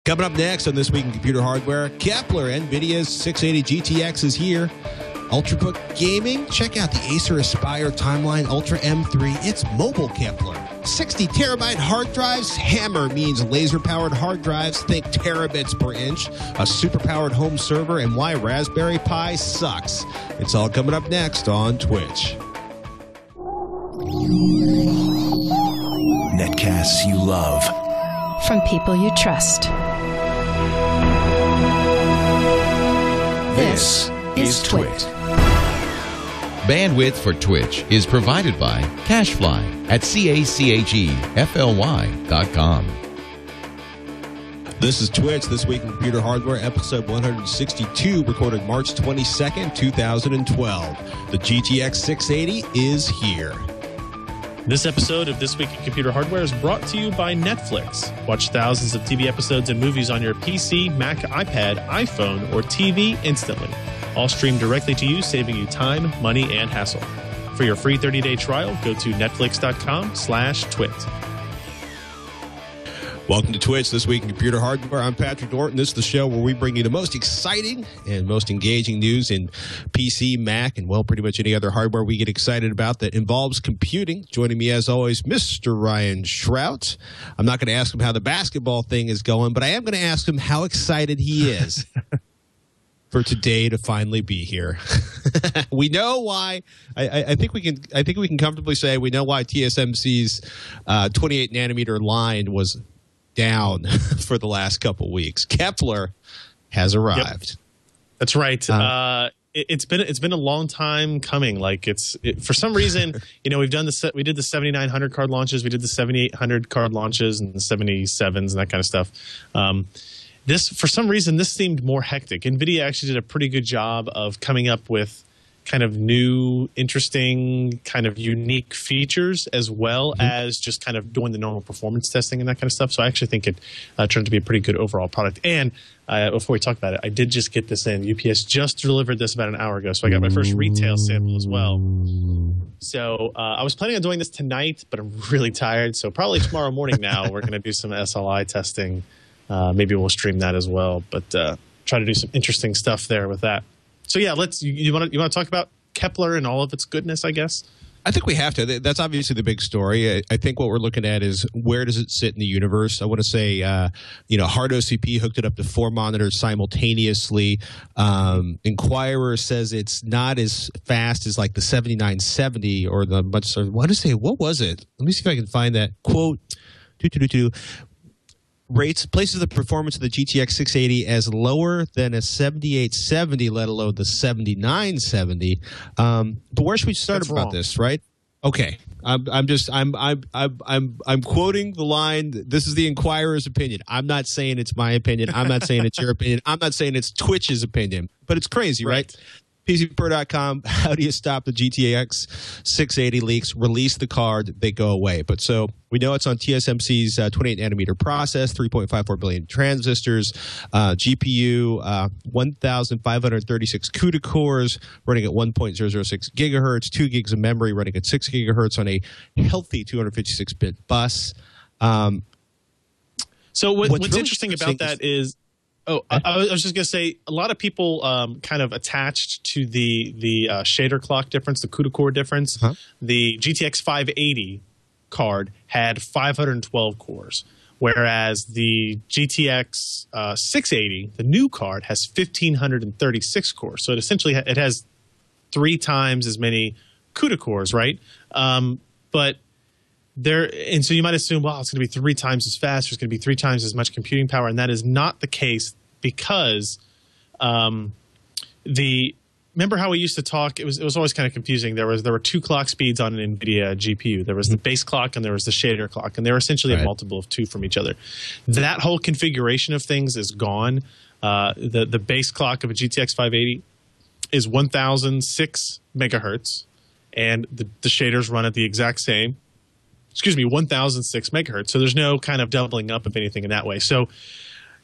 Coming up next on This Week in Computer Hardware, Kepler, NVIDIA's 680 GTX is here. Ultrabook gaming, check out the Acer Aspire Timeline Ultra M3. It's mobile Kepler. 60 terabyte hard drives. Hammer means laser-powered hard drives. Think terabits per inch. A super-powered home server, and why Raspberry Pi sucks. It's all coming up next on Twitch. Netcasts you love. From people you trust. This is TWiT. Bandwidth for Twitch is provided by Cachefly at CACHEFLY.com. This is Twitch, This Week in Computer Hardware, episode 162, recorded March 22nd, 2012. The GTX 680 is here. This episode of This Week in Computer Hardware is brought to you by Netflix. Watch thousands of TV episodes and movies on your PC, Mac, iPad, iPhone, or TV instantly. All streamed directly to you, saving you time, money, and hassle. For your free 30-day trial, go to netflix.com/twit. Welcome to Twitch, This Week in Computer Hardware. I'm Patrick Norton. This is the show where we bring you the most exciting and most engaging news in PC, Mac, and, well, pretty much any other hardware we get excited about that involves computing. Joining me, as always, Mr. Ryan Shrout. I'm not going to ask him how the basketball thing is going, but I am going to ask him how excited he is for today to finally be here. We know why. I think we can comfortably say we know why TSMC's 28 nanometer line was down for the last couple weeks. Kepler has arrived. Yep. That's right. It's been a long time coming. Like for some reason, we did the 7900 card launches, we did the 7800 card launches, and the 77s and that kind of stuff. For some reason, this seemed more hectic. NVIDIA actually did a pretty good job of coming up with kind of new, interesting, kind of unique features, as well as just kind of doing the normal performance testing and that kind of stuff. So I actually think it turned to be a pretty good overall product. And before we talk about it, I did just get this in. UPS just delivered this about an hour ago, so I got my first retail sample as well. So I was planning on doing this tonight, but I'm really tired. So probably tomorrow morning now we're going to do some SLI testing. Maybe we'll stream that as well, but try to do some interesting stuff there with that. So yeah, you want to talk about Kepler and all of its goodness, I guess? I think we have to. That's obviously the big story. I think what we're looking at is where does it sit in the universe? I want to say, hard OCP hooked it up to 4 monitors simultaneously. Inquirer says it's not as fast as like the 7970 or the much. What was it? Let me see if I can find that quote. Places the performance of the GTX 680 as lower than a 7870, let alone the 7970. But where should we start about this, right? Okay, I'm quoting the line. This is the Inquirer's opinion. I'm not saying it's my opinion. I'm not saying it's your opinion. I'm not saying it's Twitch's opinion. But it's crazy, right? PCPer.com, how do you stop the GTX 680 leaks? Release the card, they go away. But so we know it's on TSMC's 28 nanometer process, 3.54 billion transistors, GPU, 1,536 CUDA cores, running at 1.006 gigahertz, 2 gigs of memory, running at 6 gigahertz on a healthy 256-bit bus. So what's really interesting about that is I was just going to say, a lot of people kind of attached to the shader clock difference, the CUDA core difference. The GTX 580 card had 512 cores, whereas the GTX 680, the new card, has 1,536 cores. So it has 3 times as many CUDA cores, right? And so you might assume, well, it's going to be 3 times as fast. There's going to be 3 times as much computing power, and that is not the case. Because remember how we used to talk? It was always kind of confusing. There were 2 clock speeds on an NVIDIA GPU. There was the base clock and there was the shader clock, and they were essentially a multiple of 2 from each other. That whole configuration of things is gone. The base clock of a GTX 580 is 1,006 megahertz, and the shaders run at the exact same. 1,006 megahertz. So there's no kind of doubling up of anything in that way. So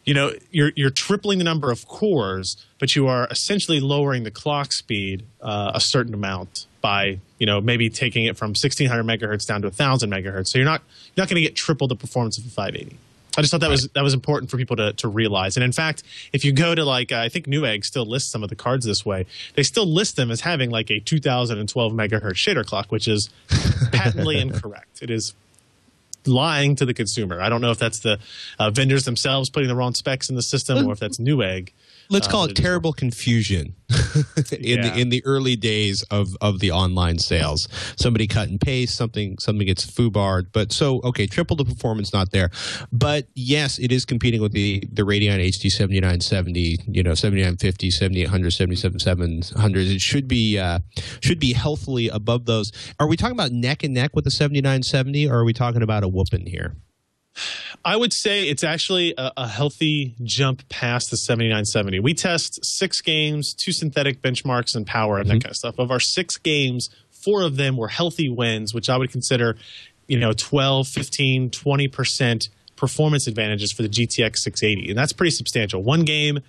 you're tripling the number of cores, but you are essentially lowering the clock speed a certain amount by maybe taking it from 1,600 megahertz down to 1,000 megahertz. So you're not going to get triple the performance of a 580. I just thought that was important for people to realize. And in fact, if you go to I think Newegg still lists some of the cards this way. They still list them as having like a 2012 megahertz shader clock, which is patently incorrect. It is lying to the consumer. I don't know if that's the vendors themselves putting the wrong specs in the system, or if that's Newegg. Let's call it terrible confusion in the early days of the online sales. Somebody cut and paste, something gets foobarred. But triple the performance not there. But yes, it is competing with the Radeon HD 7970, 7950, 7800, 7700. It should be healthily above those. Are we talking about neck and neck with the 7970, or are we talking about a whooping here? I would say it's actually a healthy jump past the 7970. We test 6 games, 2 synthetic benchmarks, and power and that kind of stuff. Of our 6 games, 4 of them were healthy wins, which I would consider, 12, 15, 20% performance advantages for the GTX 680. And that's pretty substantial. One game,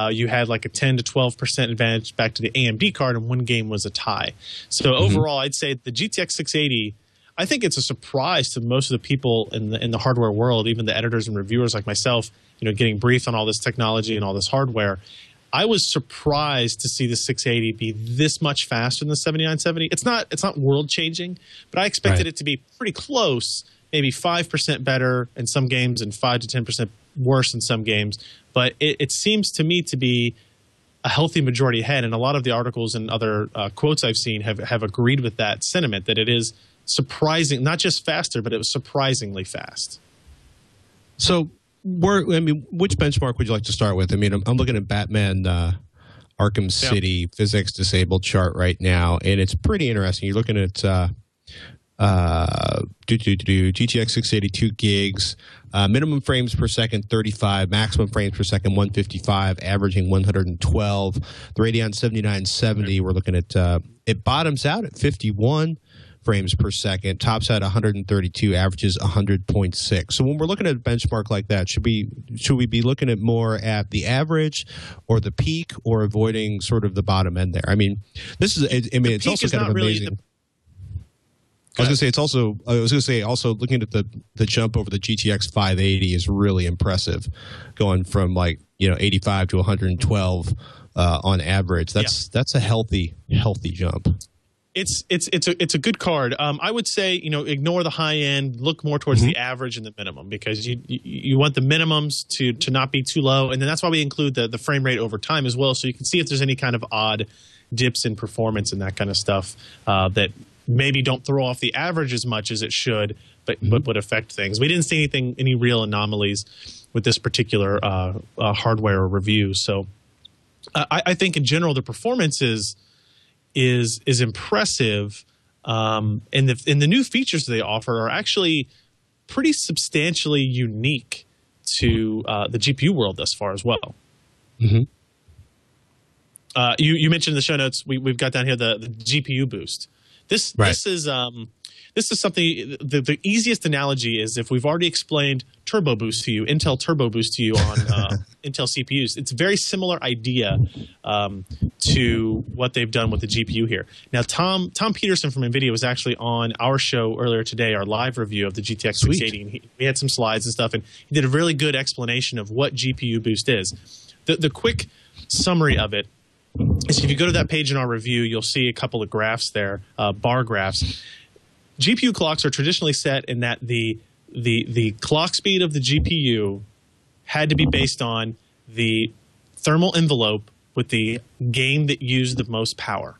you had like a 10 to 12% advantage back to the AMD card, and one game was a tie. So overall, I'd say the GTX 680, I think it's a surprise to most of the people in the hardware world, even the editors and reviewers like myself, getting briefed on all this technology and all this hardware. I was surprised to see the 680 be this much faster than the 7970. It's not world changing, but I expected it to be pretty close, maybe 5% better in some games and 5 to 10% worse in some games. But it seems to me to be a healthy majority ahead, and a lot of the articles and other quotes I've seen have agreed with that sentiment, that it is surprising, not just faster, but it was surprisingly fast. So, which benchmark would you like to start with? I'm looking at Batman Arkham City physics disabled chart right now, and it's pretty interesting. You're looking at GTX 682 gigs, minimum frames per second 35, maximum frames per second 155, averaging 112. The Radeon 7970, we're looking at it bottoms out at 51 frames per second, tops at 132, averages 100.6. So when we're looking at a benchmark like that, should we be looking at more at the average or the peak, or avoiding sort of the bottom end there? It's also kind of amazing. I was going to say also looking at the jump over the GTX 580 is really impressive, going from 85 to 112 on average. That's a healthy jump. It's a good card. I would say, ignore the high end, look more towards the average and the minimum, because you want the minimums to not be too low, and then that's why we include the frame rate over time as well, so you can see if there's any kind of odd dips in performance and that kind of stuff that maybe don't throw off the average as much as it should, but would affect things. We didn't see any real anomalies with this particular hardware review. So I think in general the performance is impressive, and the new features they offer are actually pretty substantially unique to the GPU world thus far as well. You mentioned in the show notes, we've got down here the GPU boost. This is something. The easiest analogy is if we've already explained Turbo Boost to you, Intel Turbo Boost to you on Intel CPUs. It's a very similar idea to what they've done with the GPU here. Now, Tom Peterson from NVIDIA was actually on our show earlier today, our live review of the GTX 680. And we had some slides and stuff, and he did a really good explanation of what GPU Boost is. The quick summary of it is, if you go to that page in our review, you'll see a couple of graphs there, bar graphs. GPU clocks are traditionally set in that the clock speed of the GPU had to be based on the thermal envelope with the game that used the most power,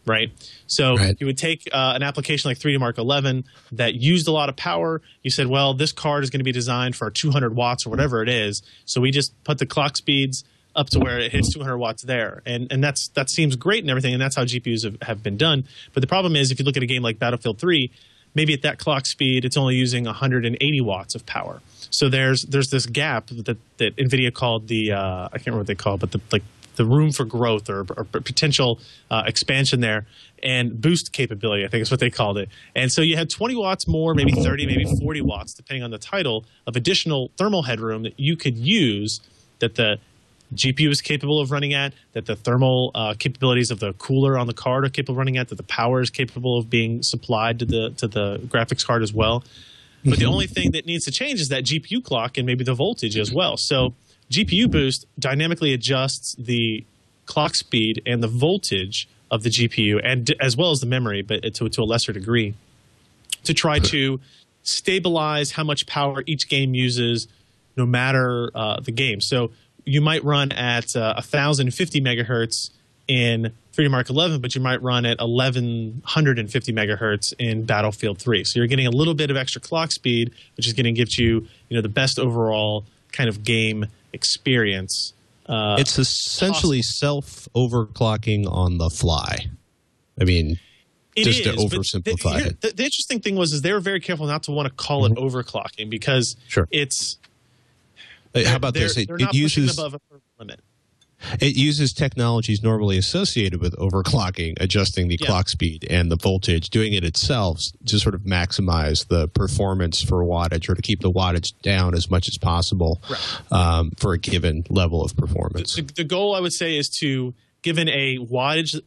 right? So you would take an application like 3D Mark 11 that used a lot of power. You said, well, this card is going to be designed for 200 watts or whatever it is. So we just put the clock speeds up to where it hits 200 watts there. And that seems great and everything, and that's how GPUs have been done. But the problem is, if you look at a game like Battlefield 3, maybe at that clock speed, it's only using 180 watts of power. So there's this gap that NVIDIA called the I can't remember what they call it, but the room for growth or potential expansion there, and boost capability, I think is what they called it. And so you had 20 watts more, maybe 30, maybe 40 watts, depending on the title, of additional thermal headroom that you could use, that the GPU is capable of running at, that the thermal capabilities of the cooler on the card are capable of running at, that the power is capable of being supplied to the graphics card as well. But the only thing that needs to change is that GPU clock and maybe the voltage as well. So GPU boost dynamically adjusts the clock speed and the voltage of the GPU, and as well as the memory, but to a lesser degree, to try to stabilize how much power each game uses no matter the game. So you might run at 1,050 megahertz in Freedom Arc 11, but you might run at 1,150 megahertz in Battlefield 3. So you're getting a little bit of extra clock speed, which is going to give you, the best overall kind of game experience. It's essentially self-overclocking on the fly. I mean, just to oversimplify it. The interesting thing was they were very careful not to want to call it overclocking because it's how about this? They're not pushing above a limit. It uses technologies normally associated with overclocking, adjusting the clock speed and the voltage, doing it itself to sort of maximize the performance for wattage or to keep the wattage down as much as possible for a given level of performance. The goal, I would say, is to, given a wattage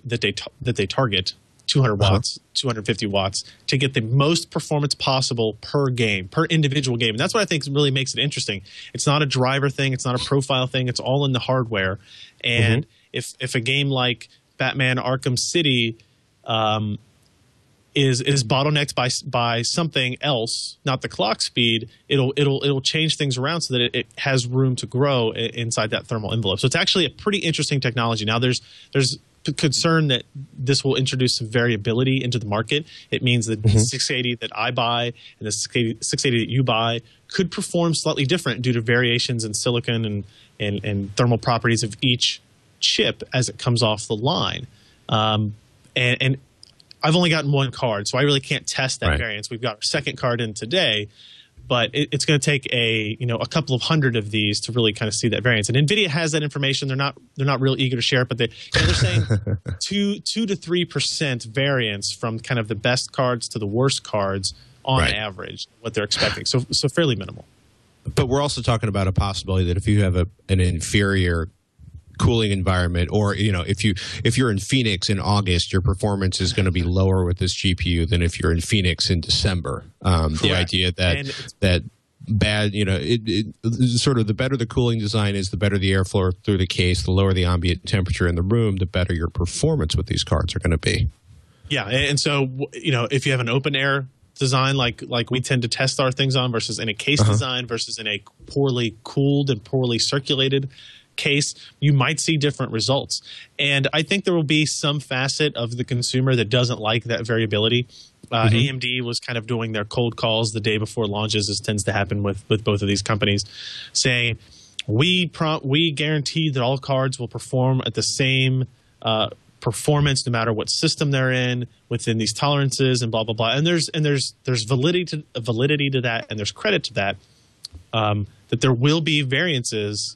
that they target, 200 watts, 250 watts, to get the most performance possible per game, per individual game. And that's what I think really makes it interesting. It's not a driver thing. It's not a profile thing. It's all in the hardware. And if a game like Batman Arkham City is bottlenecked by something else, not the clock speed, it'll change things around so that it has room to grow inside that thermal envelope. So it's actually a pretty interesting technology. Now there's concern that this will introduce some variability into the market. It means that the 680 that I buy and the 680 that you buy could perform slightly different due to variations in silicon and thermal properties of each chip as it comes off the line. And I've only gotten one card, so I really can't test that variance. We've got our second card in today, but it's going to take a couple of hundred of these to really kind of see that variance. And NVIDIA has that information. They're not real eager to share it, but they're saying 2 to 3% variance from kind of the best cards to the worst cards on average, what they're expecting. So fairly minimal. But we're also talking about a possibility that if you have an inferior cooling environment, or if you're in Phoenix in August, your performance is going to be lower with this GPU than if you're in Phoenix in December. The idea that bad, sort of the better the cooling design is, the better the airflow through the case, the lower the ambient temperature in the room, the better your performance with these cards are going to be. Yeah, and so if you have an open air design like we tend to test our things on versus in a case design versus in a poorly cooled and poorly circulated case, you might see different results. And I think there will be some facet of the consumer that doesn't like that variability. AMD was kind of doing their cold calls the day before launches, as tends to happen with both of these companies, saying we guarantee that all cards will perform at the same performance no matter what system they're in within these tolerances and blah blah blah. And there's validity to that, and there's credit to that, that there will be variances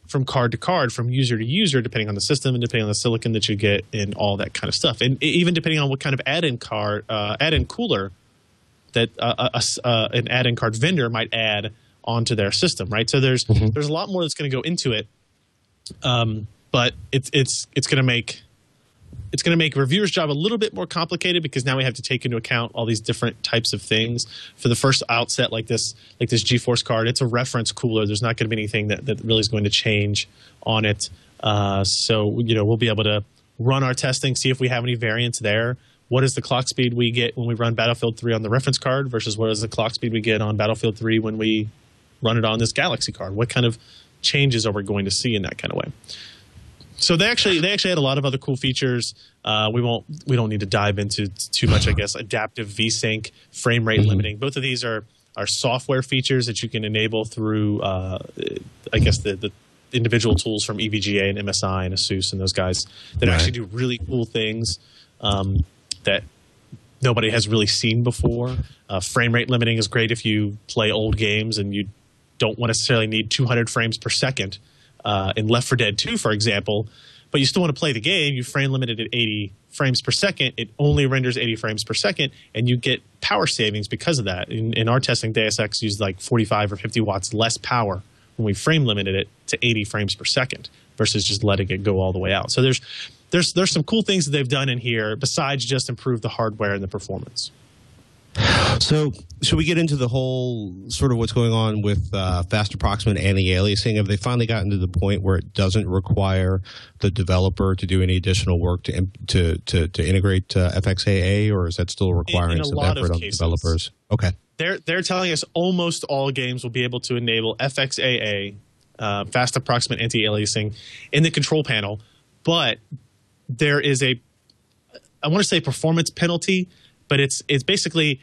from card to card, from user to user, depending on the system and depending on the silicon that you get and all that kind of stuff. And even depending on what kind of add-in cooler that an add-in card vendor might add onto their system, right? So there's a lot more that's going to go into it, but it's going to make a reviewer's job a little bit more complicated because now we have to take into account all these different types of things. For the first outset like this GeForce card, it's a reference cooler. There's not going to be anything that really is going to change on it. So we'll be able to run our testing, see if we have any variance there. What is the clock speed we get when we run Battlefield 3 on the reference card versus what is the clock speed we get on Battlefield 3 when we run it on this Galaxy card? What kind of changes are we going to see in that kind of way? So they actually had a lot of other cool features. We don't need to dive into too much, I guess. Adaptive VSync, frame rate limiting. Both of these are software features that you can enable through, I guess, the individual tools from EVGA and MSI and ASUS and those guys that actually do really cool things that nobody has really seen before. Frame rate limiting is great if you play old games and you don't necessarily need 200 frames per second. In Left 4 Dead 2, for example, but you still want to play the game, you frame limit it at 80 frames per second. It only renders 80 frames per second, and you get power savings because of that. In our testing, Deus Ex used like 45 or 50 watts less power when we frame limited it to 80 frames per second versus just letting it go all the way out. So there's some cool things that they've done in here besides just improve the hardware and the performance. So should we get into the whole sort of what's going on with fast approximate anti-aliasing? Have they finally gotten to the point where it doesn't require the developer to do any additional work to integrate FXAA, or is that still requiring some effort on the developers? Okay. They're telling us almost all games will be able to enable FXAA, fast approximate anti-aliasing, in the control panel, but there is I want to say performance penalty, but it's basically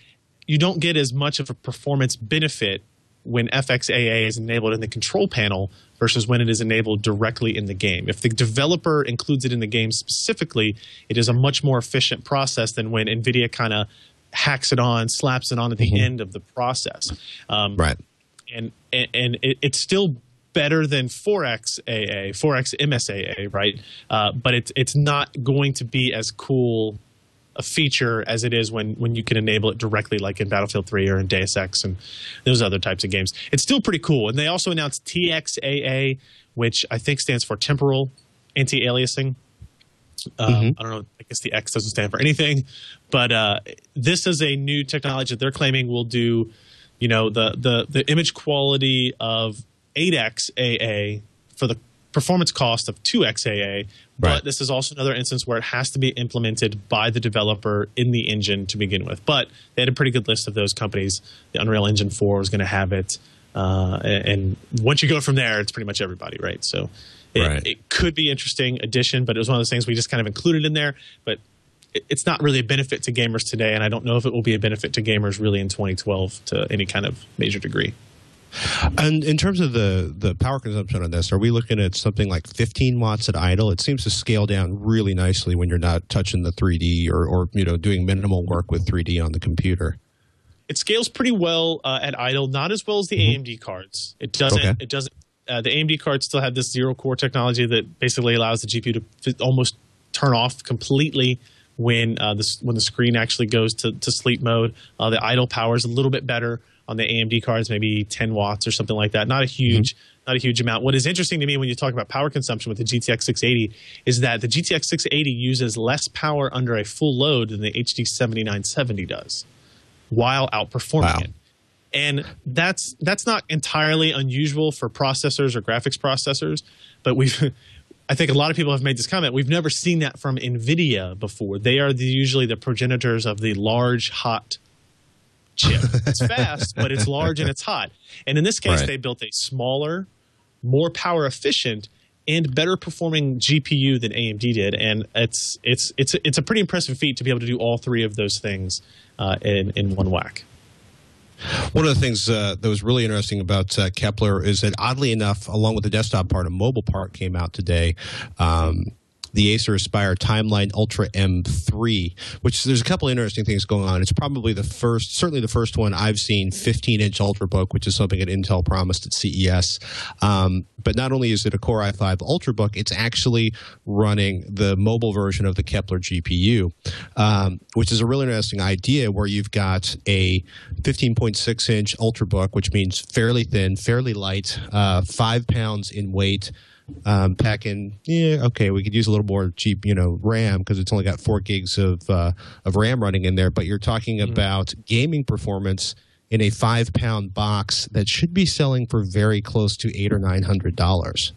you don't get as much of a performance benefit when FXAA is enabled in the control panel versus when it is enabled directly in the game. If the developer includes it in the game specifically, it is a much more efficient process than when NVIDIA kind of hacks it on, slaps it on at the end of the process. Right. And it's still better than 4x MSAA, right? But it's not going to be as cool a feature as it is when you can enable it directly, like in Battlefield 3 or in Deus Ex and those other types of games. It's still pretty cool. And they also announced TXAA, which I think stands for temporal anti-aliasing. I don't know. I guess the X doesn't stand for anything, but this is a new technology that they're claiming will do, the image quality of 8x AA for the performance cost of 2x AA. But right. This is also another instance where it has to be implemented by the developer in the engine to begin with. But they had a pretty good list of those companies. The Unreal Engine 4 was going to have it, and once you go from there, it's pretty much everybody, right? So. It could be interesting addition, but it was one of those things we just kind of included in there. But it's not really a benefit to gamers today, and I don't know if it will be a benefit to gamers really in 2012 to any kind of major degree. And in terms of the power consumption on this, are we looking at something like 15 watts at idle? It seems to scale down really nicely when you're not touching the 3D or doing minimal work with 3D on the computer. It scales pretty well at idle, not as well as the AMD cards. It doesn't. Okay. It doesn't. The AMD cards still have this zero-core technology that basically allows the GPU to almost turn off completely when the screen actually goes to sleep mode. The idle power is a little bit better on the AMD cards, maybe 10 watts or something like that. Not a huge amount. What is interesting to me when you talk about power consumption with the GTX 680 is that the GTX 680 uses less power under a full load than the HD 7970 does, while outperforming it. And that's not entirely unusual for processors or graphics processors, but I think a lot of people have made this comment. We've never seen that from NVIDIA before. They are usually the progenitors of the large, hot chip. It's fast, but it's large and it's hot. And in this case, They built a smaller, more power efficient, and better performing GPU than AMD did. And it's a pretty impressive feat to be able to do all three of those things in one whack. One of the things that was really interesting about Kepler is that, oddly enough, along with the desktop part, a mobile part came out today. The Acer Aspire Timeline Ultra M3, which there's a couple of interesting things going on. It's probably certainly the first one I've seen 15-inch Ultrabook, which is something that Intel promised at CES. But not only is it a Core i5 Ultrabook, it's actually running the mobile version of the Kepler GPU, which is a really interesting idea where you've got a 15.6-inch Ultrabook, which means fairly thin, fairly light, 5 pounds in weight, packing, we could use a little more cheap, RAM because it's only got 4 gigs of RAM running in there. But you're talking about gaming performance in a 5-pound box that should be selling for very close to $800 or $900.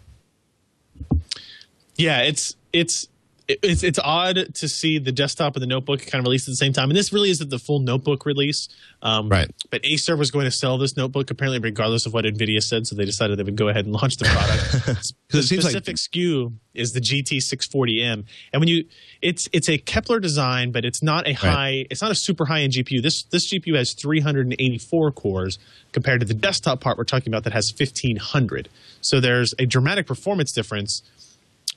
Yeah, it's odd to see the desktop and the notebook kind of released at the same time. And this really isn't the full notebook release. Right. But Acer was going to sell this notebook, apparently regardless of what NVIDIA said, so they decided they would go ahead and launch the product. The specific SKU is the GT640M. And it's a Kepler design, but it's not it's not a super high-end GPU. This GPU has 384 cores compared to the desktop part we're talking about that has 1,500. So there's a dramatic performance difference,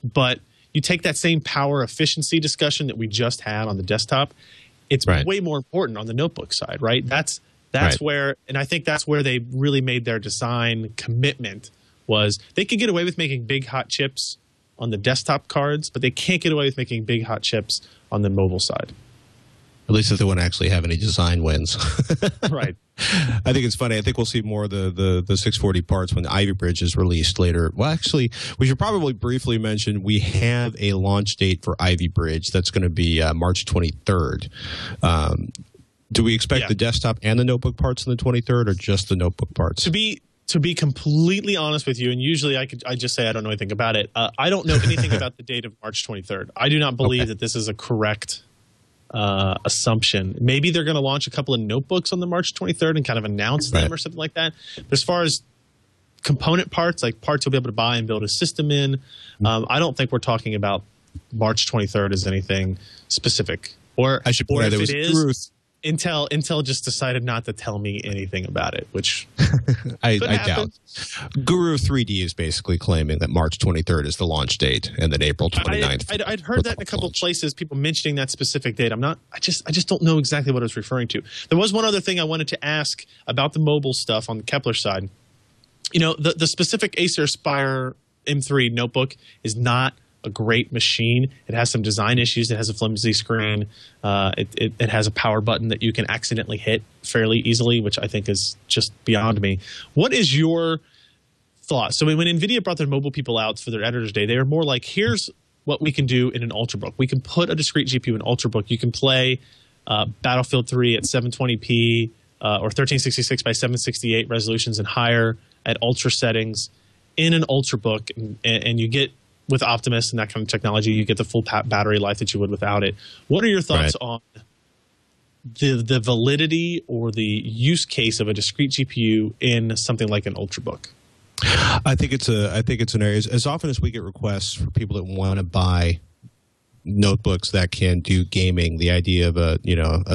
but you take that same power efficiency discussion that we just had on the desktop, it's way more important on the notebook side, right? That's where, and I think that's where they really made their design commitment, was they could get away with making big hot chips on the desktop cards, but they can't get away with making big hot chips on the mobile side. At least if they want to actually have any design wins. Right. I think it's funny. I think we'll see more of the 640 parts when the Ivy Bridge is released later. Well, actually, we should probably briefly mention we have a launch date for Ivy Bridge. That's going to be March 23rd. Do we expect the desktop and the notebook parts on the 23rd, or just the notebook parts? To be completely honest with you, and usually I just say I don't know anything about it. I don't know anything about the date of March 23rd. I do not believe that this is a correct assumption. Maybe they're going to launch a couple of notebooks on the March 23rd and kind of announce them or something like that. But as far as component parts, like parts you'll be able to buy and build a system in, I don't think we're talking about March 23rd as anything specific. Or I should point out, if it is, Intel just decided not to tell me anything about it, which I doubt. Guru 3D is basically claiming that March 23rd is the launch date, and then April 29th. I'd heard that in a couple of places, people mentioning that specific date. I just don't know exactly what I was referring to. There was one other thing I wanted to ask about the mobile stuff on the Kepler side. You know, the specific Acer Aspire M3 notebook is not a great machine. It has some design issues. It has a flimsy screen. It has a power button that you can accidentally hit fairly easily, which I think is just beyond me. What is your thought? So when NVIDIA brought their mobile people out for their Editor's Day, they were more like, here's what we can do in an Ultrabook. We can put a discrete GPU in an Ultrabook. You can play Battlefield 3 at 720p or 1366 by 768 resolutions and higher at ultra settings in an Ultrabook, and you get, with Optimus and that kind of technology, you get the full battery life that you would without it. What are your thoughts on the validity or the use case of a discrete GPU in something like an Ultrabook? I think it's an area. As often as we get requests for people that want to buy notebooks that can do gaming, the idea of a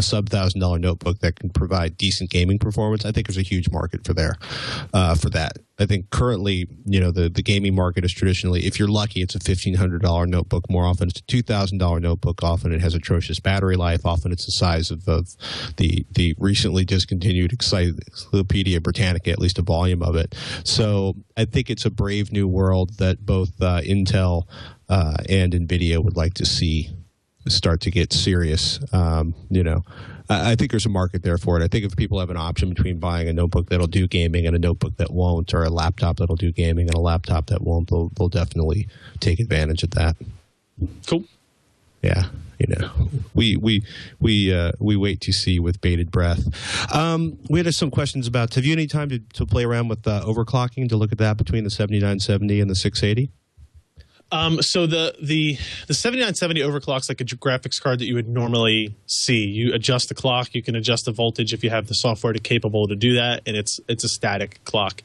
sub $1,000 notebook that can provide decent gaming performance, I think there's a huge market for that. I think currently, the gaming market is traditionally, if you're lucky, it's a $1,500 notebook. More often, it's a $2,000 notebook. Often, it has atrocious battery life. Often, it's the size of the recently discontinued Encyclopedia Britannica, at least a volume of it. So, I think it's a brave new world that both Intel and NVIDIA would like to see start to get serious. I think there's a market there for it. I think if people have an option between buying a notebook that'll do gaming and a notebook that won't, or a laptop that'll do gaming and a laptop that won't, they'll definitely take advantage of that. Cool. Yeah. We wait to see with bated breath. We had some questions about, have you any time to play around with overclocking, to look at that between the 7970 and the 680? So the 7970 overclocks like a graphics card that you would normally see. You adjust the clock, you can adjust the voltage if you have the software capable to do that, and it's a static clock.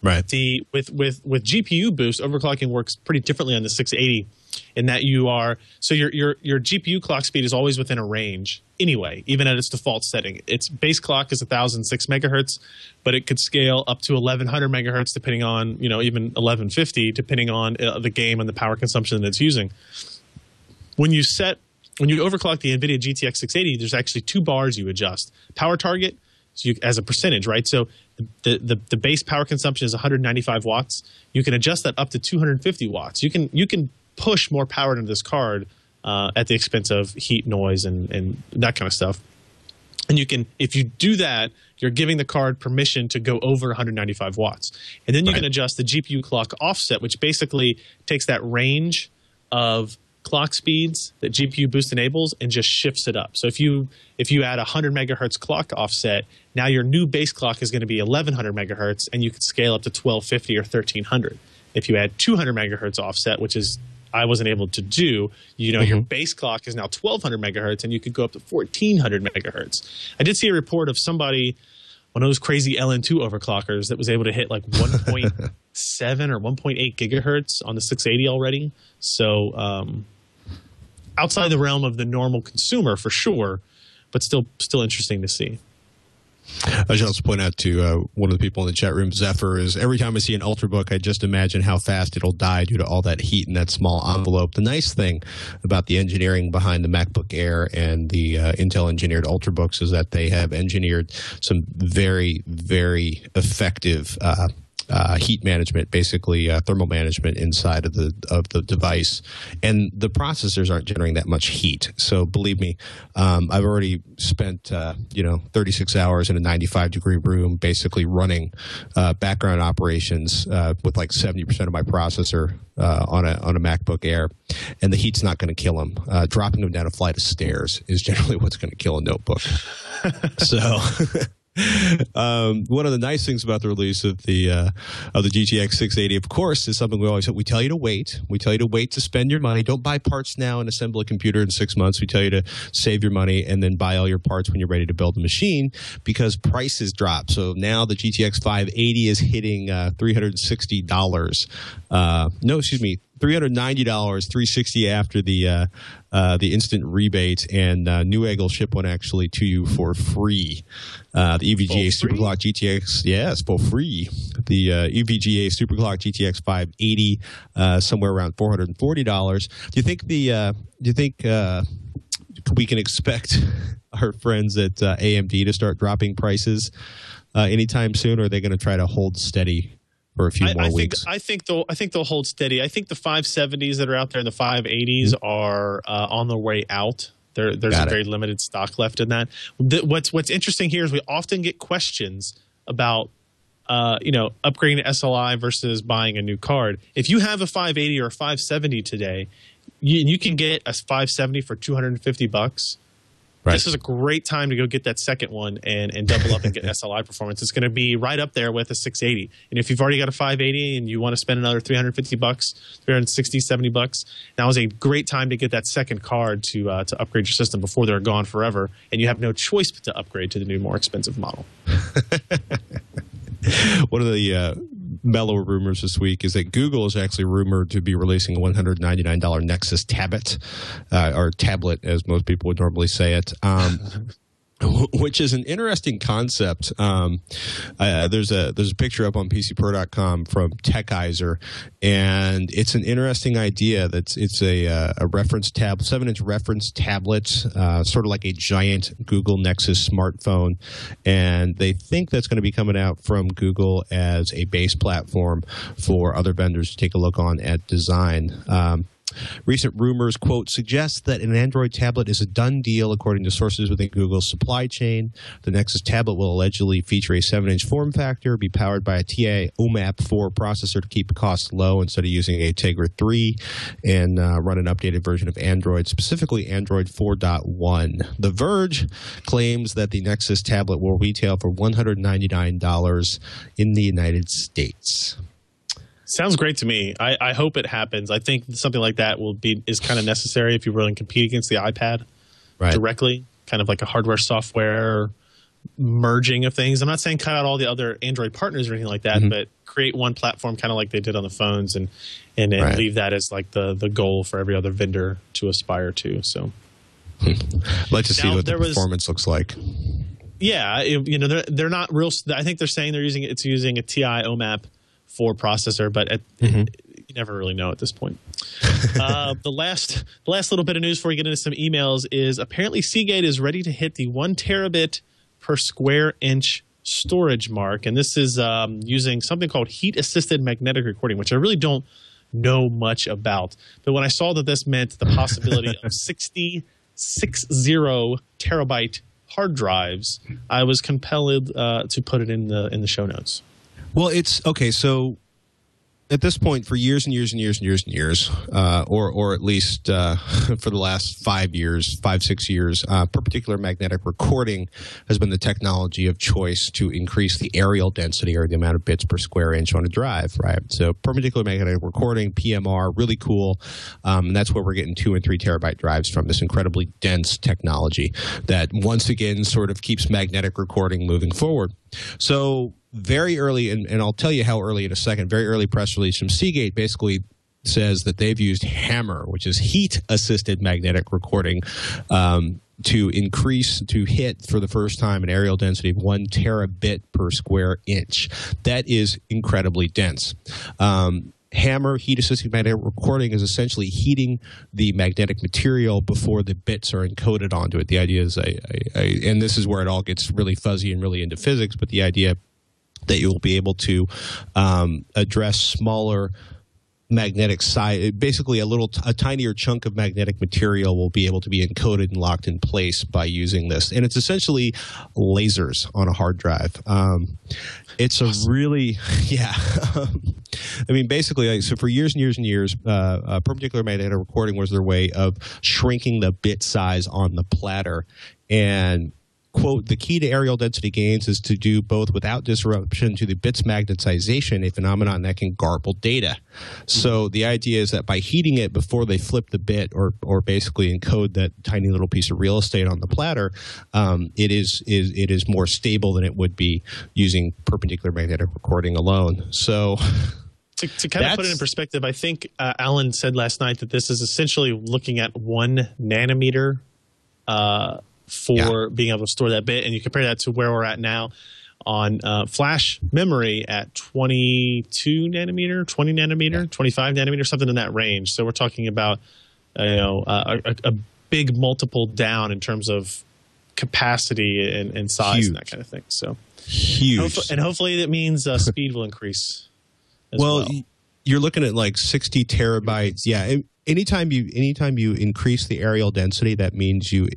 Right. With GPU boost, overclocking works pretty differently on the 680 in that your GPU clock speed is always within a range anyway, even at its default setting. Its base clock is 1006 megahertz, but it could scale up to 1100 megahertz depending on, even 1150 depending on the game and the power consumption that it's using. When you overclock the NVIDIA GTX 680, there's actually two bars you adjust. Power target, so as a percentage, right? So the base power consumption is 195 watts. You can adjust that up to 250 watts. You can push more power into this card at the expense of heat, noise, and that kind of stuff. And if you do that, you're giving the card permission to go over 195 watts. And then you can adjust the GPU clock offset, which basically takes that range of clock speeds that GPU boost enables and just shifts it up. So if you add 100 megahertz clock offset, now your new base clock is going to be 1100 megahertz, and you can scale up to 1250 or 1300. If you add 200 megahertz offset, which is I wasn't able to do, your base clock is now 1200 megahertz, and you could go up to 1400 megahertz. I did see a report of somebody, one of those crazy LN2 overclockers, that was able to hit like 1.7 or 1.8 gigahertz on the 680 already. So outside the realm of the normal consumer for sure, but still interesting to see. I should also point out to one of the people in the chat room, Zephyr, is every time I see an Ultrabook, I just imagine how fast it'll die due to all that heat in that small envelope. The nice thing about the engineering behind the MacBook Air and the Intel-engineered Ultrabooks is that they have engineered some very, very effective heat management, basically thermal management inside of the device, and the processors aren't generating that much heat. So believe me, I've already spent 36 hours in a 95-degree room, basically running background operations with like 70% of my processor on a MacBook Air, and the heat's not going to kill them. Dropping them down a flight of stairs is generally what's going to kill a notebook. So. One of the nice things about the release of the GTX 680, of course, is something we tell you to wait. We tell you to wait to spend your money. Don't buy parts now and assemble a computer in 6 months. We tell you to save your money and then buy all your parts when you're ready to build the machine, because prices drop. So now the GTX 580 is hitting $360. No, excuse me. $390, $360 after the instant rebate, and Newegg will ship one actually to you for free. The EVGA Superclock GTX, yes, for free. The EVGA Superclock GTX 580, somewhere around $440. Do you think we can expect our friends at AMD to start dropping prices anytime soon, or are they going to try to hold steady for a few more weeks? I think they'll hold steady. I think the 570s that are out there and the 580s are on their way out. There's a very limited stock left in that. What's interesting here is we often get questions about upgrading to SLI versus buying a new card. If you have a 580 or a 570 today, you can get a 570 for $250. Right. This is a great time to go get that second one and double up and get SLI performance. It's going to be right up there with a 680. And if you've already got a 580 and you want to spend another $350, $360, $70, now is a great time to get that second card to upgrade your system before they're gone forever, and you have no choice but to upgrade to the new, more expensive model. One of the mellower rumors this week is that Google is actually rumored to be releasing a $199 Nexus tablet, or tablet as most people would normally say it, which is an interesting concept. There's a picture up on PCPro.com from TechIzer, and it's an interesting idea. It's a reference tab, 7-inch reference tablet, sort of like a giant Google Nexus smartphone, and they think that's going to be coming out from Google as a base platform for other vendors to take a look on at design. Recent rumors, quote, suggest that an Android tablet is a done deal according to sources within Google's supply chain. The Nexus tablet will allegedly feature a 7-inch form factor, be powered by a TI OMAP 4 processor to keep costs low instead of using a Tegra 3, and run an updated version of Android, specifically Android 4.1. The Verge claims that the Nexus tablet will retail for $199 in the United States. Sounds great to me. I hope it happens. I think something like that is kind of necessary if you really compete against the iPad directly, kind of like a hardware software merging of things. I'm not saying cut out all the other Android partners or anything like that, but create one platform kind of like they did on the phones, and leave that as like the goal for every other vendor to aspire to. So I'd like to see what the performance looks like. Yeah, they're not real. I think they're saying it's using a TI OMAP 4 processor, but you never really know at this point. The last little bit of news before we get into some emails is apparently Seagate is ready to hit the 1 terabit per square inch storage mark, and this is using something called heat-assisted magnetic recording, which I really don't know much about. But when I saw that this meant the possibility of 60 terabyte hard drives, I was compelled to put it in the show notes. Well, it's okay. So at this point, for years and years and years and years and years, or at least for the last 6 years, perpendicular magnetic recording has been the technology of choice to increase the areal density, or the amount of bits per square inch on a drive, right? So perpendicular magnetic recording, PMR, really cool. And that's where we're getting 2 and 3 terabyte drives from, this incredibly dense technology that once again sort of keeps magnetic recording moving forward. So very early, and I'll tell you how early in a second, very early press release from Seagate basically says that they've used HAMR, which is heat-assisted magnetic recording, to hit for the first time an areal density of 1 terabit per square inch. That is incredibly dense. HAMR, heat-assisted magnetic recording, is essentially heating the magnetic material before the bits are encoded onto it. The idea is, and this is where it all gets really fuzzy and really into physics, but the idea that you'll be able to address smaller magnetic side. Basically, a tinier chunk of magnetic material will be able to be encoded and locked in place by using this. And it's essentially lasers on a hard drive. It's a really, yeah. I mean, basically, so for years and years and years, perpendicular magnetic recording was their way of shrinking the bit size on the platter. And quote, the key to areal density gains is to do both without disruption to the bit's magnetization, a phenomenon that can garble data. So the idea is that by heating it before they flip the bit or basically encode that tiny little piece of real estate on the platter, it is more stable than it would be using perpendicular magnetic recording alone. So to kind of put it in perspective, I think Alan said last night that this is essentially looking at 1 nanometer for being able to store that bit, and you compare that to where we're at now on flash memory at 22 nanometer, 20 nanometer, 25 nanometer, something in that range. So we're talking about a big multiple down in terms of capacity and size. Huge. And that kind of thing. So huge, and hopefully that means speed will increase. Well, you're looking at like 60 terabytes. Yeah, anytime you increase the areal density, that means you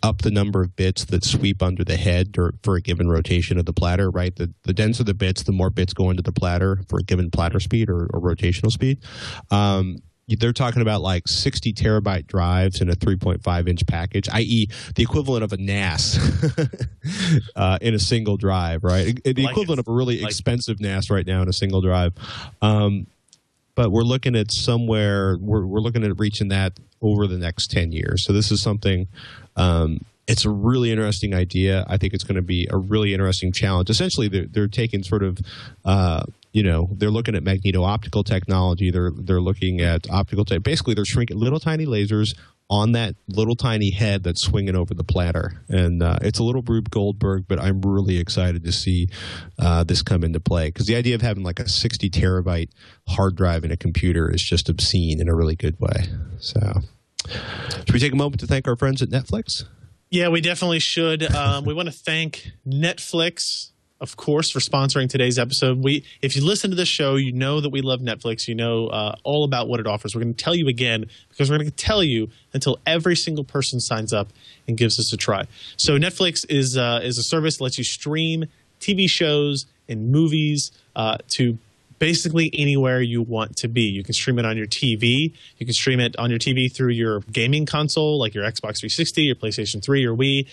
up the number of bits that sweep under the head for a given rotation of the platter, right? The denser the bits, the more bits go into the platter for a given platter speed or rotational speed. They're talking about like 60 terabyte drives in a 3.5 inch package, i.e. the equivalent of a NAS in a single drive, right? The equivalent of a really expensive NAS right now in a single drive. But we're looking at we're looking at reaching that over the next 10 years. So this is something, it's a really interesting idea. I think it's going to be a really interesting challenge. Essentially, they're taking sort of, they're looking at magneto-optical technology. They're looking at optical basically, they're shrinking little tiny lasers on that little tiny head that's swinging over the platter. And it's a little Rube Goldberg, but I'm really excited to see this come into play. Because the idea of having like a 60 terabyte hard drive in a computer is just obscene in a really good way. So should we take a moment to thank our friends at Netflix? Yeah, we definitely should. We want to thank Netflix, of course, for sponsoring today's episode. If you listen to this show, you know that we love Netflix. You know all about what it offers. We're going to tell you again because we're going to tell you until every single person signs up and gives us a try. So Netflix is a service that lets you stream TV shows and movies to basically anywhere you want to be. You can stream it on your TV. You can stream it on your TV through your gaming console, like your Xbox 360, your PlayStation 3, or Wii.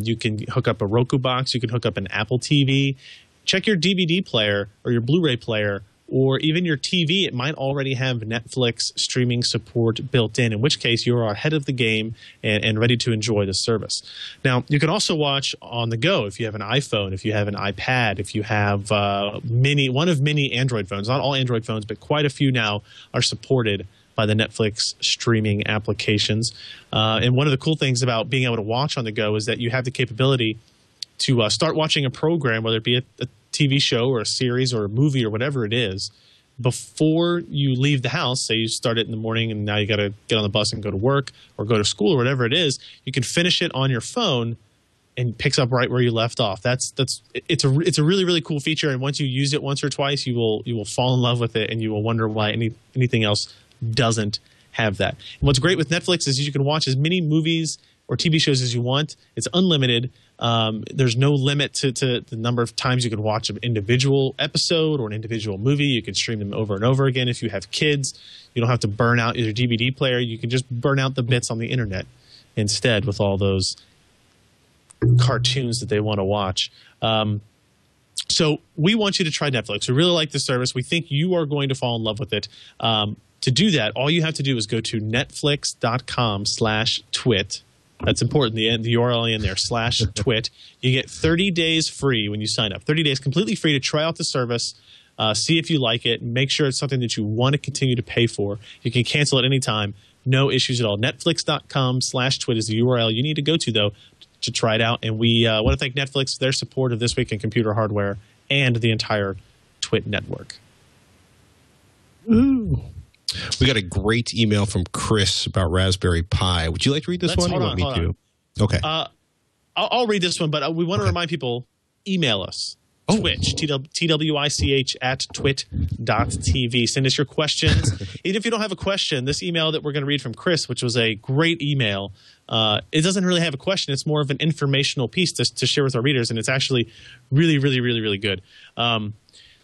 You can hook up a Roku box. You can hook up an Apple TV. Check your DVD player or your Blu-ray player, or even your TV. It might already have Netflix streaming support built in which case you are ahead of the game and ready to enjoy the service. Now, you can also watch on the go if you have an iPhone, if you have an iPad, if you have one of many Android phones. Not all Android phones, but quite a few now are supported by the Netflix streaming applications. And one of the cool things about being able to watch on the go is that you have the capability to start watching a program, whether it be a TV show or a series or a movie or whatever it is, before you leave the house. Say you start it in the morning and now you got to get on the bus and go to work or go to school or whatever it is, you can finish it on your phone and it picks up right where you left off. It's a really, really cool feature, and once you use it once or twice, you will fall in love with it, and you will wonder why anything else doesn't have that. And what's great with Netflix is you can watch as many movies or TV shows as you want. It's unlimited. There's no limit to the number of times you can watch an individual episode or an individual movie. You can stream them over and over again. If you have kids, you don't have to burn out your DVD player. You can just burn out the bits on the internet instead with all those cartoons that they want to watch. So we want you to try Netflix. We really like the service. We think you are going to fall in love with it. To do that, all you have to do is go to netflix.com/twit. That's important. The URL in there, /twit. You get 30 days free when you sign up. 30 days completely free to try out the service, see if you like it, make sure it's something that you want to continue to pay for. You can cancel at any time. No issues at all. Netflix.com/twit is the URL you need to go to, though, to try it out. And we want to thank Netflix for their support of This Week in Computer Hardware and the entire TWiT network. Ooh. We got a great email from Chris about Raspberry Pi. Would you like to read this one? Hold on. Okay. I'll read this one, but we want to remind people, email us. Twitch, TWICH at twit.tv. Send us your questions. Even if you don't have a question, this email that we're going to read from Chris, which was a great email, it doesn't really have a question. It's more of an informational piece to share with our readers, and it's actually really, really, really, really good.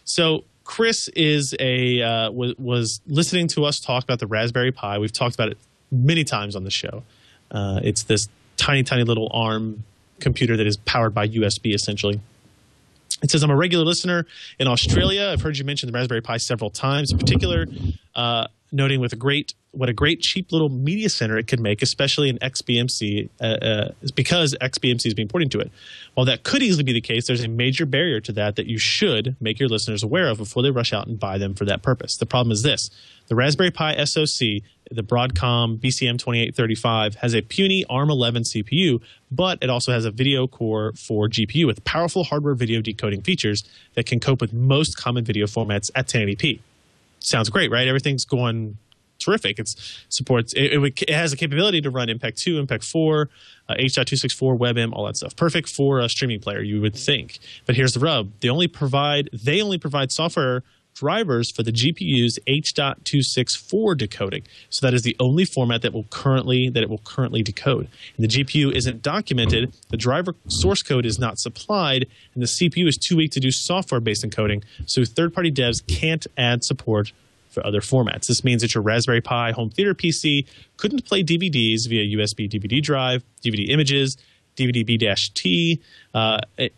So Chris is was listening to us talk about the Raspberry Pi. We've talked about it many times on the show. It's this tiny, tiny little ARM computer that is powered by USB, essentially. It says, I'm a regular listener in Australia. I've heard you mention the Raspberry Pi several times, in particular, noting what a great cheap little media center it could make, especially in XBMC, because XBMC is being ported into it. While that could easily be the case, there's a major barrier to that you should make your listeners aware of before they rush out and buy them for that purpose. The problem is this. The Raspberry Pi SoC, the Broadcom BCM2835, has a puny ARM11 CPU, but it also has a Video Core 4 GPU with powerful hardware video decoding features that can cope with most common video formats at 1080p. Sounds great, right? Everything's going terrific. It has the capability to run MPEG 2, MPEG 4, H.264, WebM, all that stuff. Perfect for a streaming player, you would think. But here's the rub. They only provide software drivers for the GPU's H.264 decoding. So that is the only format that it will currently decode. And the GPU isn't documented, the driver source code is not supplied, and the CPU is too weak to do software-based encoding, so third-party devs can't add support for other formats. This means that your Raspberry Pi home theater PC couldn't play DVDs via USB DVD drive, DVD images, DVD B-T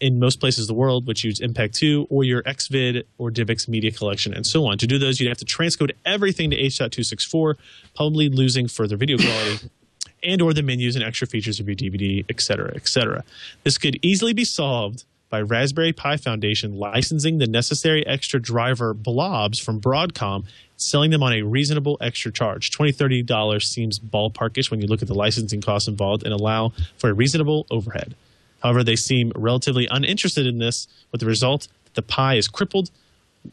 in most places of the world, which use MPEG 2, or your XVID or DivX media collection, and so on. To do those, you'd have to transcode everything to H.264, probably losing further video quality, and or the menus and extra features of your DVD, etc., etc. This could easily be solved by Raspberry Pi Foundation licensing the necessary extra driver blobs from Broadcom, selling them on a reasonable extra charge. $20, $30 seems ballparkish when you look at the licensing costs involved and allow for a reasonable overhead. However, they seem relatively uninterested in this, with the result that the Pi is crippled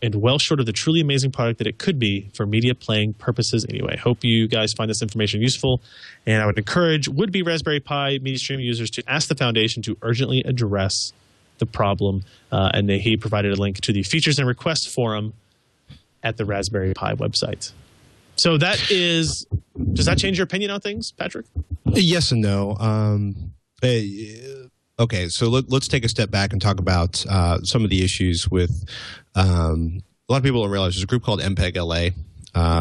and well short of the truly amazing product that it could be for media playing purposes anyway. Hope you guys find this information useful, and I would encourage would-be Raspberry Pi media streaming users to ask the Foundation to urgently address the problem, and he provided a link to the features and requests forum at the Raspberry Pi website. So does that change your opinion on things, Patrick? Yes and no. Okay, so let's take a step back and talk about some of the issues with a lot of people don't realize there's a group called MPEG LA,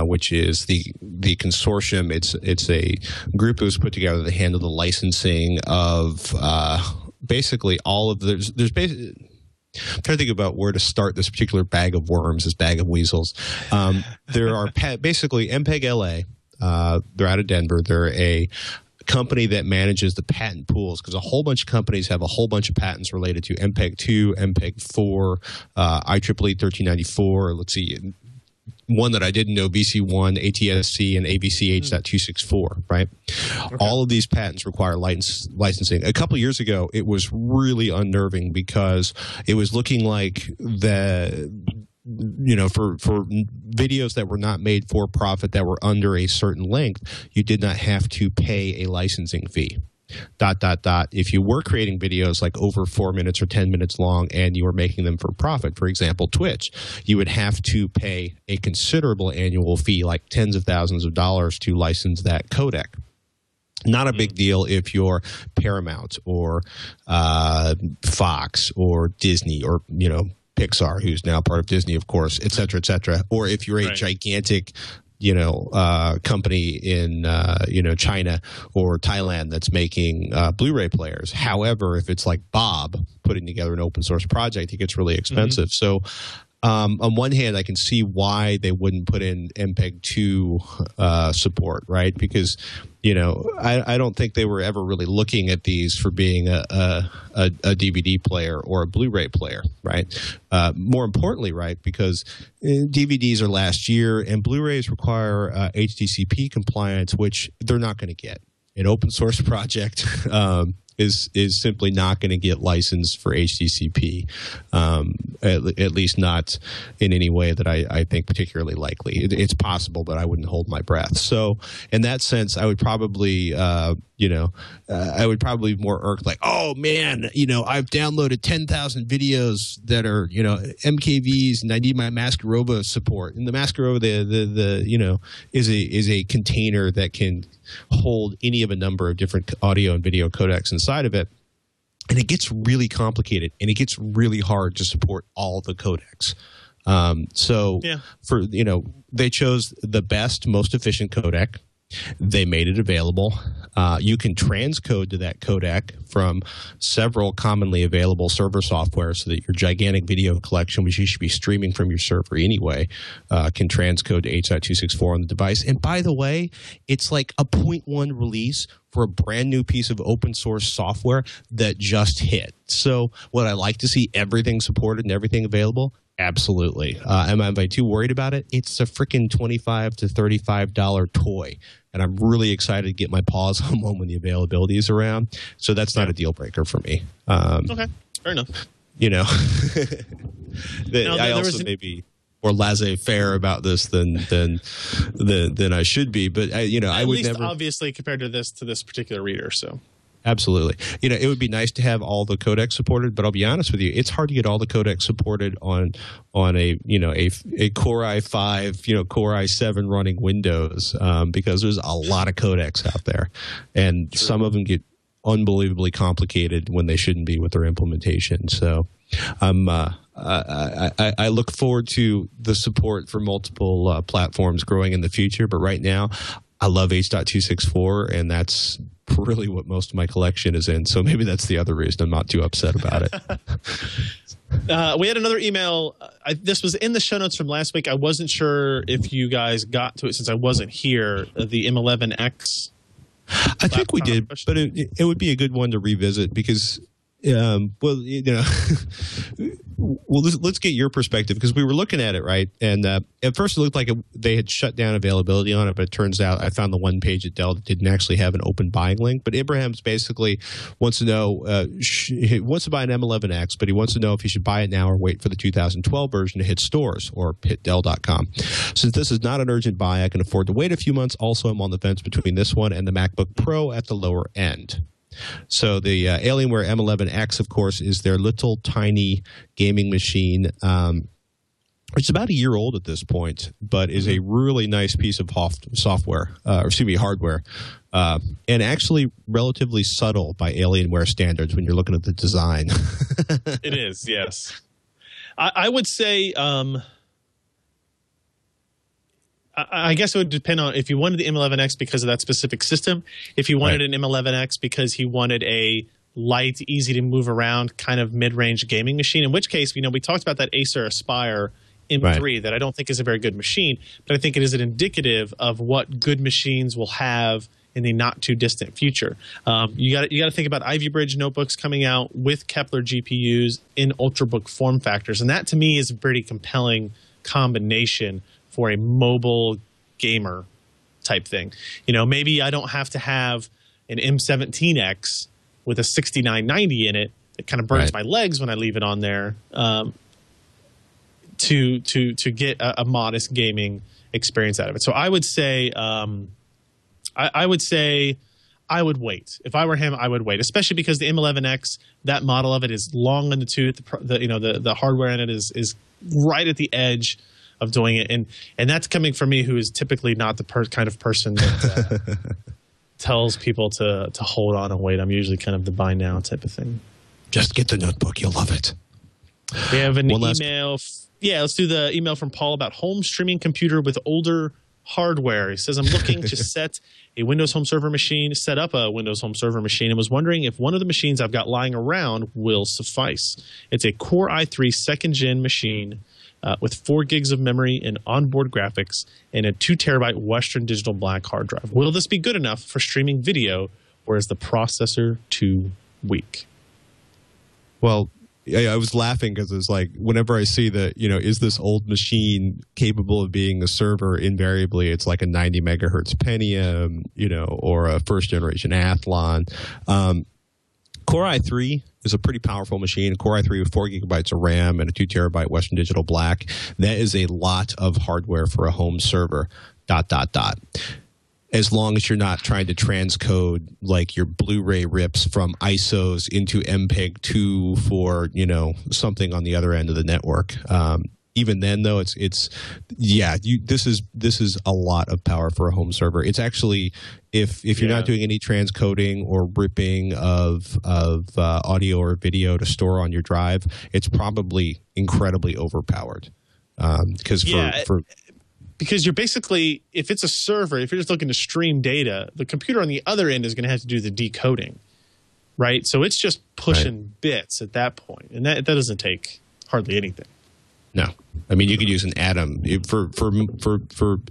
which is the consortium. It's a group that was put together to handle the licensing of basically all of there's basically. I'm trying to think about where to start this particular bag of worms, this bag of weasels. There are basically MPEG LA. They're out of Denver. They're a company that manages the patent pools, because a whole bunch of companies have a whole bunch of patents related to MPEG 2, MPEG 4, IEEE 1394. Let's see. One that I didn't know, VC1, ATSC, and AVC H.264, right? Okay. All of these patents require licensing. A couple of years ago, it was really unnerving because it was looking like for videos that were not made for profit that were under a certain length, you did not have to pay a licensing fee. ... If you were creating videos like over 4 minutes or 10 minutes long and you were making them for profit, for example, Twitch, you would have to pay a considerable annual fee, like tens of thousands of dollars, to license that codec. Not a big deal if you're Paramount or Fox or Disney or, Pixar, who's now part of Disney, of course, et cetera, or if you're a gigantic company in, China or Thailand that's making Blu-ray players. However, if it's like Bob putting together an open source project, it gets really expensive. So on one hand, I can see why they wouldn't put in MPEG 2 support, right? Because, I don't think they were ever really looking at these for being a DVD player or a Blu-ray player, right? More importantly, right, because DVDs are last year and Blu-rays require HDCP compliance, which they're not going to get. An open source project is simply not going to get licensed for HDCP, at least not in any way that I think particularly likely. It's possible, but I wouldn't hold my breath. So in that sense, I would probably I would probably be more irked, like, oh man, I've downloaded 10,000 videos that are, MKVs, and I need my Masquerova support. And the Masquerova, is a container that can hold any of a number of different audio and video codecs inside of it. And it gets really complicated, and it gets really hard to support all the codecs. They chose the best, most efficient codec. They made it available. You can transcode to that codec from several commonly available server software so that your gigantic video collection, which you should be streaming from your server anyway, can transcode to H.264 on the device. And by the way, it's like a 0.1 release for a brand new piece of open source software that just hit. So would I like to see everything supported and everything available? Absolutely. Am I too worried about it? It's a freaking $25 to $35 toy, and I'm really excited to get my paws on one when the availability is around. So that's not a deal breaker for me. Okay, fair enough. I also may be more laissez-faire about this than I should be, but I would never. Obviously, compared to this particular reader, so. Absolutely. It would be nice to have all the codecs supported, but I'll be honest with you, it's hard to get all the codecs supported on a Core i5, Core i7 running Windows, because there's a lot of codecs out there, and some of them get unbelievably complicated when they shouldn't be with their implementation. So I look forward to the support for multiple platforms growing in the future, but right now I love H.264, and that's really what most of my collection is in. So maybe that's the other reason I'm not too upset about it. We had another email. This was in the show notes from last week. I wasn't sure if you guys got to it since I wasn't here. The M11X. I think we did, but it would be a good one to revisit because let's get your perspective, because we were looking at it, right? And at first it looked like they had shut down availability on it, but it turns out I found the one page at Dell that didn't actually have an open buying link. But Abraham's basically wants to know, he wants to buy an M11X, but he wants to know if he should buy it now or wait for the 2012 version to hit stores or hit Dell.com. Since this is not an urgent buy, I can afford to wait a few months. Also, I'm on the fence between this one and the MacBook Pro at the lower end. So the Alienware M11X, of course, is their little tiny gaming machine. It's about a year old at this point, but is a really nice piece of hardware, and actually relatively subtle by Alienware standards when you're looking at the design. It is, yes. I would say... I guess it would depend on if you wanted the M11X because of that specific system, if you wanted an M11X because he wanted a light, easy to move around kind of mid-range gaming machine, in which case, we talked about that Acer Aspire M3 that I don't think is a very good machine, but I think it is an indicative of what good machines will have in the not too distant future. You got to think about Ivy Bridge notebooks coming out with Kepler GPUs in Ultrabook form factors, and that to me is a pretty compelling combination for a mobile gamer type thing. Maybe I don't have to have an M17X with a 6990 in it that kind of burns my legs when I leave it on there to get a modest gaming experience out of it. So I would say I would wait. If I were him, I would wait, especially because the M11X, that model of it is long in the tooth. The hardware in it is right at the edge of doing it, and that's coming from me, who is typically not the kind of person that tells people to hold on and wait. I'm usually kind of the buy now type of thing. Just get the notebook; you'll love it. We have an email. Let's do the email from Paul about home streaming computer with older hardware. He says, I'm looking to set up a Windows Home Server machine, and was wondering if one of the machines I've got lying around will suffice. It's a Core i3 second-gen machine with 4 gigs of memory and onboard graphics and a 2 terabyte Western Digital Black hard drive. Will this be good enough for streaming video, or is the processor too weak? Well, I was laughing because it's like whenever I see that, is this old machine capable of being a server? Invariably, it's like a 90 megahertz Pentium, or a first generation Athlon. Core i3 is a pretty powerful machine. Core i3 with 4 gigabytes of RAM and a 2 terabyte Western Digital Black. That is a lot of hardware for a home server. as long as you're not trying to transcode like your Blu-ray rips from ISOs into MPEG-2 for, you know, something on the other end of the network. Even then, though, this is a lot of power for a home server. It's actually, if you're not doing any transcoding or ripping of audio or video to store on your drive, it's probably incredibly overpowered. Because you're basically, if it's a server, if you're just looking to stream data, the computer on the other end is going to have to do the decoding, right? So it's just pushing bits at that point, and that doesn't take hardly anything. No, I mean, you could use an Atom for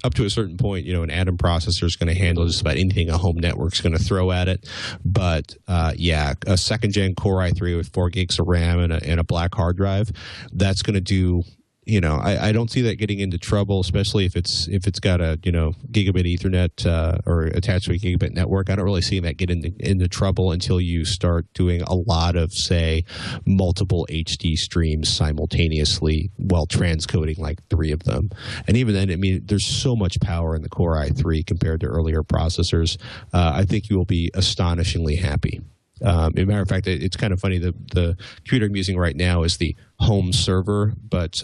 up to a certain point. You know, an Atom processor is going to handle just about anything a home network's going to throw at it. But a second gen Core i3 with 4 gigs of RAM and a black hard drive, that's going to do. You know, I don't see that getting into trouble, especially if it's got a, you know, gigabit Ethernet or attached to a gigabit network. I don't really see that get into trouble until you start doing a lot of, say, multiple HD streams simultaneously while transcoding like 3 of them. And even then, I mean, there's so much power in the Core i3 compared to earlier processors. I think you will be astonishingly happy. As a matter of fact, it's kind of funny. The computer I'm using right now is the home server, but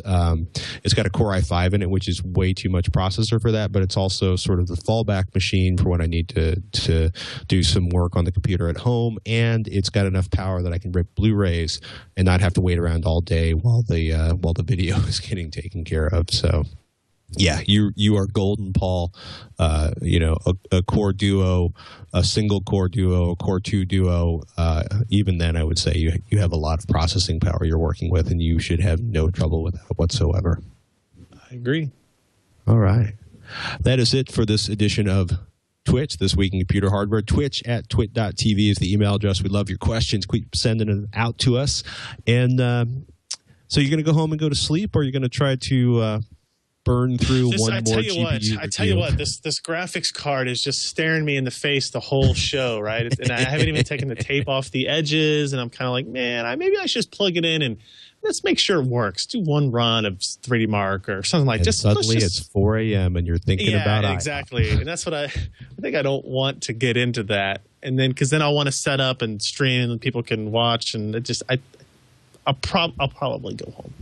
it's got a Core i5 in it, which is way too much processor for that. But it's also sort of the fallback machine for when I need to do some work on the computer at home, and it's got enough power that I can rip Blu-rays and not have to wait around all day while the video is getting taken care of. So. Yeah, you are golden, Paul. You know, a Core Duo, a single Core Duo, a Core 2 Duo. Even then, I would say you have a lot of processing power you're working with, and you should have no trouble with that whatsoever. I agree. All right. That is it for this edition of Twitch, This Week in Computer Hardware. twitch@twit.tv is the email address. We love your questions. Keep sending them out to us. And so you're going to go home and go to sleep, or you're going to try to burn through one more GPU? I tell you what, this graphics card is just staring me in the face the whole show, right? And I haven't even taken the tape off the edges, and I'm kind of like, man, maybe I should just plug it in and let's make sure it works. Do one run of 3D Mark or something like that. Suddenly it's 4 a.m. and you're thinking about it. Yeah, exactly. And that's what I think I don't want to get into that. And then, because then I'll want to set up and stream and people can watch, and I'll probably go home.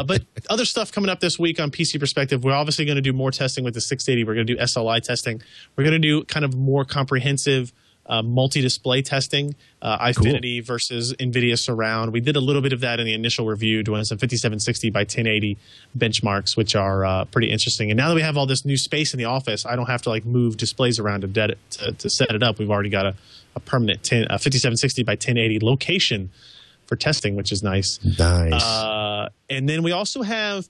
But other stuff coming up this week on PC Perspective. We're obviously going to do more testing with the 680. We're going to do SLI testing. We're going to do kind of more comprehensive multi-display testing, Eyefinity versus NVIDIA Surround. We did a little bit of that in the initial review, doing some 5760 by 1080 benchmarks, which are pretty interesting. And now that we have all this new space in the office, I don't have to like move displays around to set it up. We've already got a permanent 5760 by 1080 location for testing, which is nice. Nice. And then we also have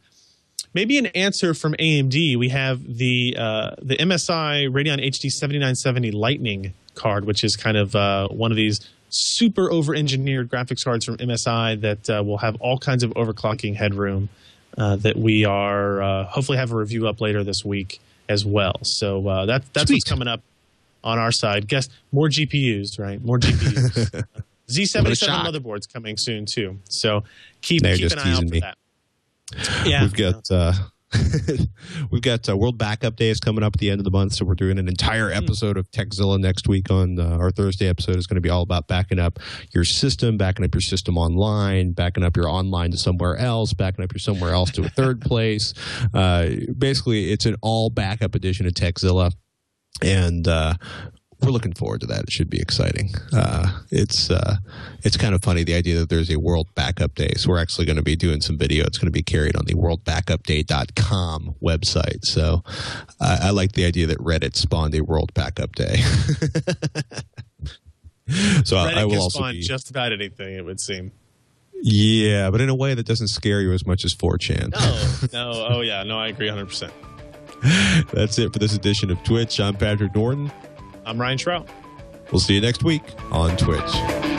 maybe an answer from AMD. We have the MSI Radeon HD 7970 Lightning card, which is kind of one of these super over-engineered graphics cards from MSI that will have all kinds of overclocking headroom that we are hopefully have a review up later this week as well. So that's what's coming up on our side. Guess more GPUs, right? More GPUs. Z77 motherboards coming soon too. So keep an eye out for that. Yeah, we've got World Backup Day is coming up at the end of the month, so we're doing an entire episode of Techzilla next week. On our Thursday episode is going to be all about backing up your system, backing up your system online, backing up your online to somewhere else, backing up your somewhere else to a third place. Basically, it's an all backup edition of Techzilla, and we're looking forward to that. It should be exciting. It's kind of funny, the idea that there's a World Backup Day. So we're actually going to be doing some video. It's going to be carried on the worldbackupday.com website. So I like the idea that Reddit spawned a World Backup Day. So Reddit I will can also spawn just about anything, it would seem. Yeah, but in a way that doesn't scare you as much as 4chan. No. Oh, yeah. No, I agree 100%. That's it for this edition of Twitch. I'm Patrick Norton. I'm Ryan Shrout. We'll see you next week on Twitch.